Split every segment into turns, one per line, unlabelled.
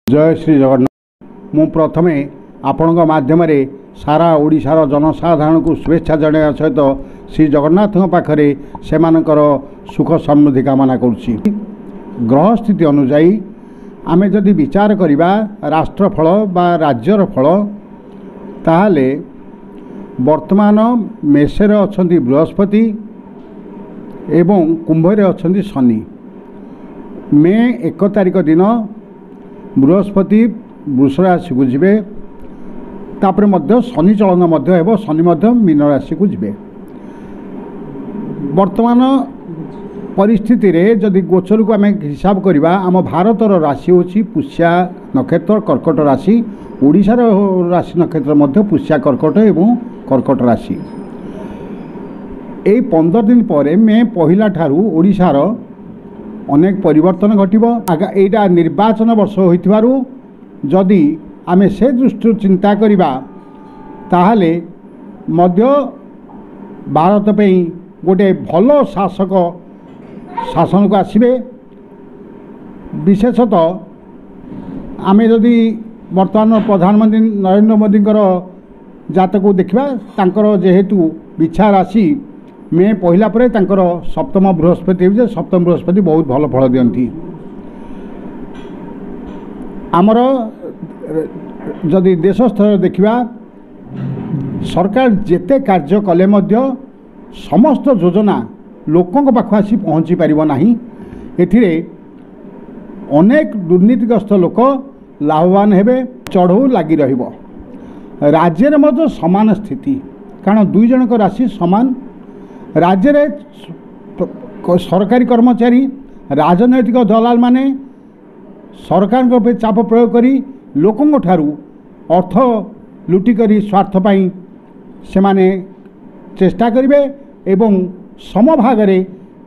जय श्री जगन्नाथ। मु प्रथमे आपण माध्यम सारा ओडिशार जनसाधारण को शुभेच्छा जनाया सहित श्री जगन्नाथ पाखरे से सुख समृद्धि कामना करुच्ची। ग्रह स्थिति अनुजाई आमे जदि विचार करिबा राष्ट्रफल बा राज्यर फल ताहले वर्तमान मेषे अछंती बृहस्पति एवं कुंभरे अछंती शनि। मे 1 तारिख दिन बृहस्पति वृष राशि को जीवे तापरे मध्य शनि चलन मध्य हेबो। शनि मध्य मीन राशि को जीवे। वर्तमान परिस्थिति रे जदि गोचर को आम हिसाब करवा आम भारतर राशि होची पुष्या नक्षत्र कर्कट राशि। ओडिशार राशि नक्षत्र मध्य पुष्या कर्कट एवं कर्कट राशि। यही 15 दिन पर मे पहला ठारू ओडिशार अनेक परिवर्तन घटिबो। एटा निर्वाचन वर्ष होइथिबारु जदि आमे से दृष्टि चिंता करिबा ताहले मध्य भारत पे गोटे भल शासक शासन को आसबे। विशेषतः आमे जदि वर्तमान प्रधानमंत्री नरेंद्र मोदी जातक को देखा तांकर जेहेतु बिछा राशि मे पहला पर तांकर सप्तम बृहस्पति सप्तम बृहस्पति बहुत भल फल दियंती। आमर जदि देश स्तर देखा सरकार जेते कार्य कले मध्य समस्त योजना लोकों पाख आसी पहुँची पारिबो नाही। एथिरे अनेक दुर्नीतिग्रस्त लोक लाभवान हेबे। चढ़ऊ लगी रहिबो। राज्य में मध्य समान स्थिति कारण दुई जनक राशि समान। राज्य में सरकारी कर्मचारी राजनैतिक दलाल माने सरकार पे चाप प्रयोग करी लोकों ठारू अर्थ लुटिकरी स्वार्थ पाई से माने चेष्टा करिवे एवं समभागरे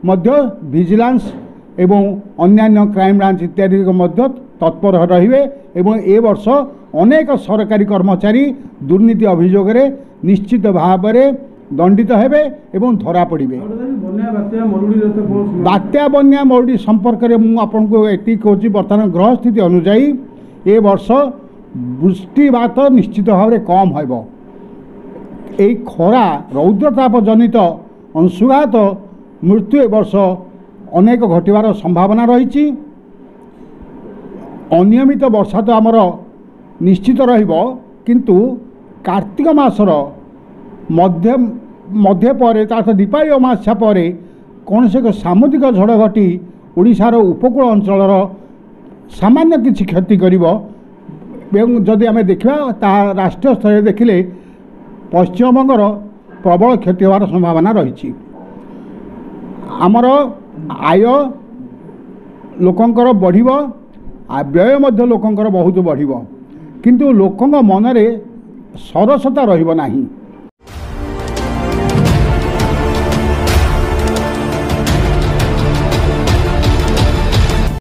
मध्य विजिलेंस एवं अन्यान्य क्राइम ब्रांच इत्यादि मध्य तत्पर रहिबे। एवं ए वर्ष अनेक सरकारी कर्मचारी दुर्नीति अभियोग निश्चित भाव में दंडित हेबे एवं धरा पड़े। बात्या बन्या मरुड़ी संपर्क में मुझे आपको ये कहूँ बर्तमान ग्रह स्थिति अनुजाई ए वर्ष वृष्टिपात निश्चित भाव में कम होब। यही खरा रौद्रताप जनित अंशुघात मृत्यु ए वर्ष अनेक घटवार संभावना रही। अनियमित वर्षा तो आमर निश्चित रहिबो किंतु कार्तिक मासर मध्य पर दीपावली अमावस्या पर कौन से एक सामुद्रिक झड़ घटी ओडिशार उपकूल अंचलर सामान्य किछि क्षति करिबो। जदि आम देखा राष्ट्रीय स्तर देखिले पश्चिमबंगर प्रबल क्षति होवार संभावना रही। आमर आय लोकंकर बढ़िबो व्यय लोकंकर बहुत बढ़िबो किंतु लोकंक मनरे सरसता रहिबो नाही।